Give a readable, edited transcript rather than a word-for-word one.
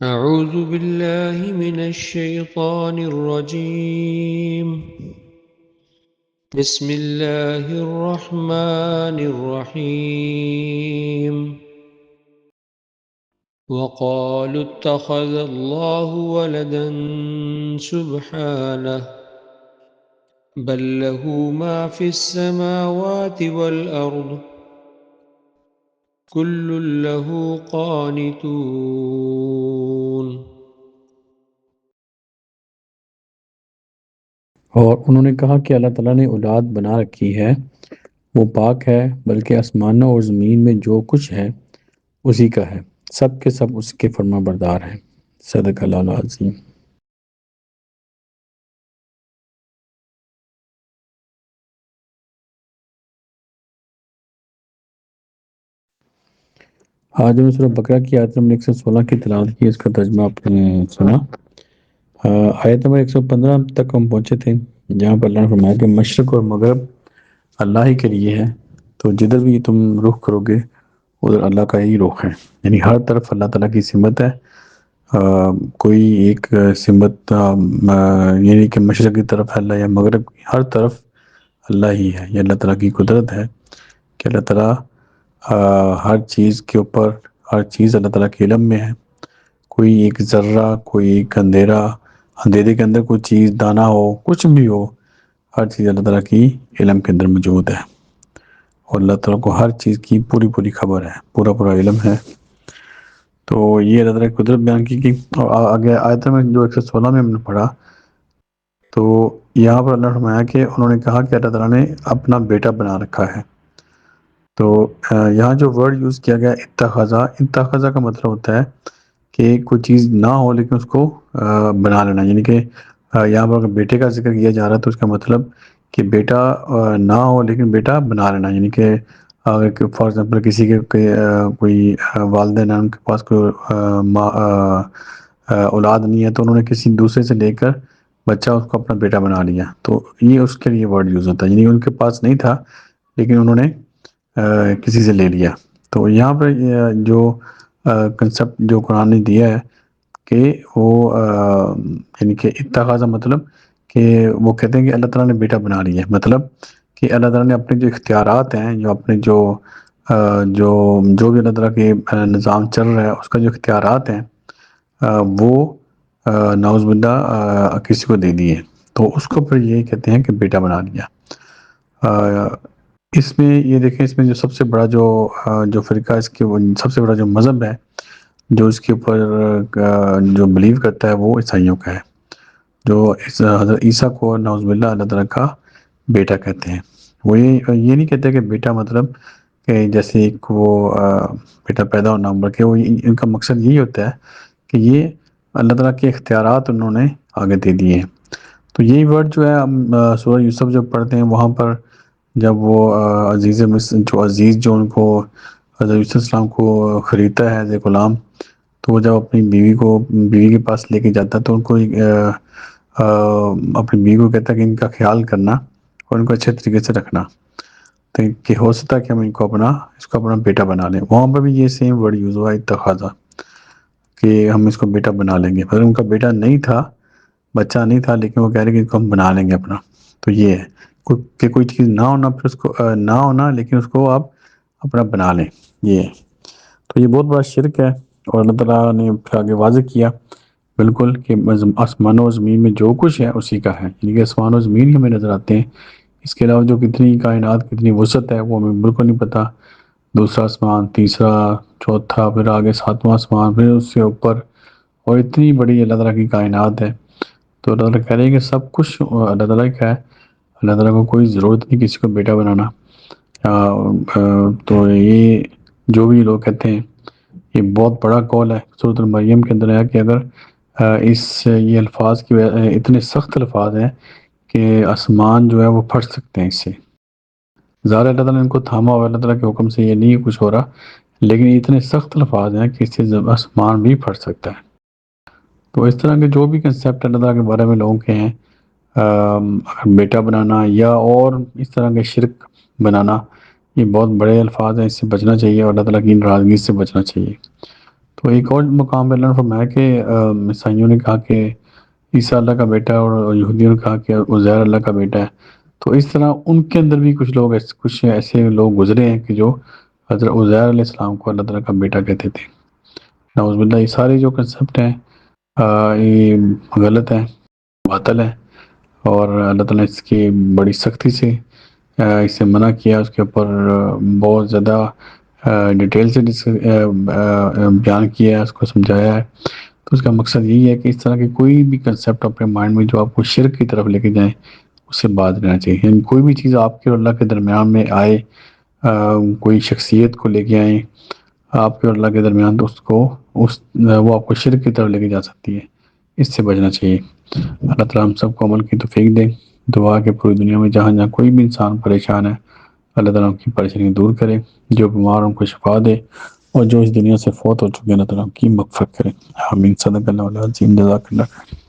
أعوذ بالله من الشيطان الرجيم. بسم الله الرحمن الرحيم. وقالوا اتخذ الله ولدا سبحانه بل له ما في السماوات والأرض كل له قانتون. اور انہوں نے کہا کہ اللہ تعالیٰ نے اولاد بنا رکھی ہے، وہ پاک ہے، بلکہ آسمانوں اور زمین میں جو کچھ ہے اسی کا ہے، سب کے سب اس کے فرما بردار ہیں۔ صدق اللہ العظیم۔ آج ہم نے سورہ بقرہ کی آیت نمبر 116 کی تلاوت کی، اس کا ترجمہ آپ نے سنا۔ آیت نمبر 115 تک ہم پہنچے تھے، جہاں پر اللہ نے فرمایا کہ مشرق اور مغرب اللہ ہی کے لیے ہے، تو جدھر بھی تم رخ کرو گے ادھر اللہ کا ہی رخ ہے، یعنی ہر طرف اللہ تعالیٰ کی سمت ہے۔ کوئی ایک سمت یعنی کہ مشرق کی طرف ہے اللہ یا مغرب کی، ہر طرف اللہ ہی ہے۔ یہ اللہ تعالیٰ کی قدرت ہے کہ اللہ تعالیٰ ہر چیز کے اوپر، ہر چیز اللہ تعالیٰ کے علم میں ہے۔ کوئی ایک ذرہ، کوئی ایک اندھیرے کے اندر کوئی چیز دانہ ہو، کچھ بھی ہو، ہر چیز اللہ تعالیٰ کی علم کے اندر موجود ہے، اور اللہ تعالیٰ کو ہر چیز کی پوری خبر ہے، پورا علم ہے۔ تو یہ اللہ تعالیٰ کی قدرت بیان کی اور آگے آیت میں جو 116 میں ہم نے پڑھا، تو یہاں پر اللہ نے فرمایا کہ انہوں نے کہا کہ اللہ تعالیٰ نے اپنا بیٹا بنا رکھا ہے۔ تو یہاں جو ورڈ یوز کیا گیا اتخذہ کا مطلب ہوتا ہے کہ کوئی چیز نہ ہو لیکن اس کو بنا لینا، یعنی کہ یہاں پر اگر بیٹے کا ذکر کیا جا رہا ہے تو اس کا مطلب کہ بیٹا نہ ہو لیکن بیٹا بنا لینا، یعنی کہ اگر فار ایگزامپل کسی کے کوئی والدین ہیں، ان کے پاس کوئی اولاد نہیں ہے، تو انہوں نے کسی دوسرے سے لے کر بچہ اس کو اپنا بیٹا بنا لیا، تو یہ اس کے لیے ورڈ یوز ہوتا ہے، یعنی ان کے پاس نہیں تھا لیکن انہوں نے کسی سے لے لیا۔ تو یہاں پر جو کنسپٹ جو قرآن نے دیا ہے کہ وہ یعنی کہ اتخاذہ مطلب کہ وہ کہتے ہیں کہ اللہ تعالیٰ نے بیٹا بنا لیا ہے، مطلب کہ اللہ تعالیٰ نے اپنے جو اختیارات ہیں، جو اپنے جو بھی اللہ تعالیٰ کے نظام چل رہا ہے اس کا جو اختیارات ہیں وہ نعوذ باللہ کسی کو دے دیے، تو اس کو پھر یہ کہتے ہیں کہ بیٹا بنا لیا۔ اس میں یہ دیکھیں، اس میں جو سب سے بڑا جو فرقہ، اس کے سب سے بڑا جو مذہب ہے جو اس کے اوپر جو بلیو کرتا ہے وہ عیسائیوں کا ہے، جو حضرت عیسیٰ کو نعوذ باللہ اللہ تعالیٰ کا بیٹا کہتے ہیں۔ وہ یہ نہیں کہتے کہ بیٹا مطلب کہ جیسے ایک وہ بیٹا پیدا ہونا، بلکہ وہ ان کا مقصد یہی ہوتا ہے کہ یہ اللہ تعالیٰ کے اختیارات انہوں نے آگے دے دیے ہیں۔ تو یہی ورڈ جو ہے ہم سورہ یوسف جب پڑھتے ہیں، وہاں پر جب وہ عزیز جو ان کو حضرت یوسف السلام کو خریدتا ہے ایز اے غلام، تو وہ جب اپنی بیوی کے پاس لے کے جاتا ہے تو ان کو اپنی بیوی کو کہتا ہے کہ ان کا خیال کرنا اور ان کو اچھے طریقے سے رکھنا، تو کہ ہو سکتا ہے کہ ہم اس کو اپنا بیٹا بنا لیں۔ وہاں پر بھی یہ سیم ورڈ یوز ہوا اتخاذہ، کہ ہم اس کو بیٹا بنا لیں گے، پر ان کا بیٹا نہیں تھا، بچہ نہیں تھا، لیکن وہ کہہ رہے کہ اس کو ہم بنا لیں گے اپنا۔ تو یہ ہے کہ کوئی چیز نہ ہونا، پھر اس کو نہ ہونا لیکن اس کو آپ اپنا بنا لیں، یہ ہے۔ تو یہ بہت بڑا شرک ہے، اور اللہ تعالیٰ نے پھر آگے واضح کیا بالکل کہ آسمان و زمین میں جو کچھ ہے اسی کا ہے، یعنی کہ آسمان و زمین ہی ہمیں نظر آتے ہیں، اس کے علاوہ جو کتنی کائنات، کتنی وسعت ہے وہ ہمیں بالکل نہیں پتہ۔ دوسرا آسمان، تیسرا، چوتھا، پھر آگے ساتواں آسمان، پھر اس سے اوپر، اور اتنی بڑی اللہ تعالیٰ کی کائنات ہے۔ تو اللہ تعالیٰ کہہ رہے ہیں کہ سب کچھ اللہ تعالیٰ کا ہے، اللہ تعالیٰ کو کوئی ضرورت نہیں کسی کو بیٹا بنانا۔ تو یہ جو بھی لوگ کہتے ہیں، یہ بہت بڑا قول ہے۔ سورۃ المریم کے اندر ہے کہ اگر یہ الفاظ کی اتنے سخت الفاظ ہیں کہ آسمان جو ہے وہ پھٹ سکتے ہیں اس سے۔ ظاہر اللہ تعالیٰ نے ان کو تھاما ہوا، اللہ تعالیٰ کے حکم سے یہ نہیں کچھ ہو رہا، لیکن اتنے سخت الفاظ ہیں کہ اس سے آسمان بھی پھٹ سکتا ہے۔ تو اس طرح کے جو بھی کنسیپٹ اللہ تعالیٰ کے بارے میں لوگوں کے ہیں، بیٹا بنانا یا اور اس طرح کے شرک بنانا، یہ بہت بڑے الفاظ ہیں، اس سے بچنا چاہیے اور اللہ تعالیٰ کی ناراضگی سے بچنا چاہیے۔ تو ایک اور مقام پہ اللہ نے فرمایا کہ عیسائیوں نے کہا کہ عیسیٰ اللہ کا بیٹا ہے، اور یہودیوں نے کہا کہ عزیر اللہ کا بیٹا ہے. تو اس طرح ان کے اندر بھی کچھ ایسے لوگ گزرے ہیں کہ جو حضرت عزیر علیہ السلام کو اللہ تعالیٰ کا بیٹا کہتے تھے. نعوذ باللہ. یہ سارے جو کنسپٹ ہیں یہ غلط ہیں، باطل ہیں، اور اللہ تعالیٰ نے اس کی بڑی سختی سے اسے منع کیا، اس کے اوپر بہت زیادہ ڈیٹیل سے بیان کیا ہے، اس کو سمجھایا ہے. تو اس کا مقصد یہی ہے کہ اس طرح کے کوئی بھی کنسپٹ اپنے مائنڈ میں جو آپ کو شرک کی طرف لے کے جائیں، اس سے باز رہنا چاہیے. یعنی کوئی بھی چیز آپ کے اور اللہ کے درمیان میں آئے، کوئی شخصیت کو لے کے آئیں آپ کے اور اللہ کے درمیان، تو وہ آپ کو شرک کی طرف لے کے جا سکتی ہے. اس سے بچنا چاہیے. اللہ تعالیٰ ہم سب کو عمل کی توفیق دے. دعا کہ پوری دنیا میں جہاں جہاں کوئی بھی انسان پریشان ہے، اللہ تعالیٰ ان کی پریشانی دور کرے، جو بیمار ان کو شفا دے، اور جو اس دنیا سے فوت ہو چکے ہیں اللہ تعالیٰ ان کی مغفرت کرے. آمین. صدق اللہ العظیم. جزاک اللہ.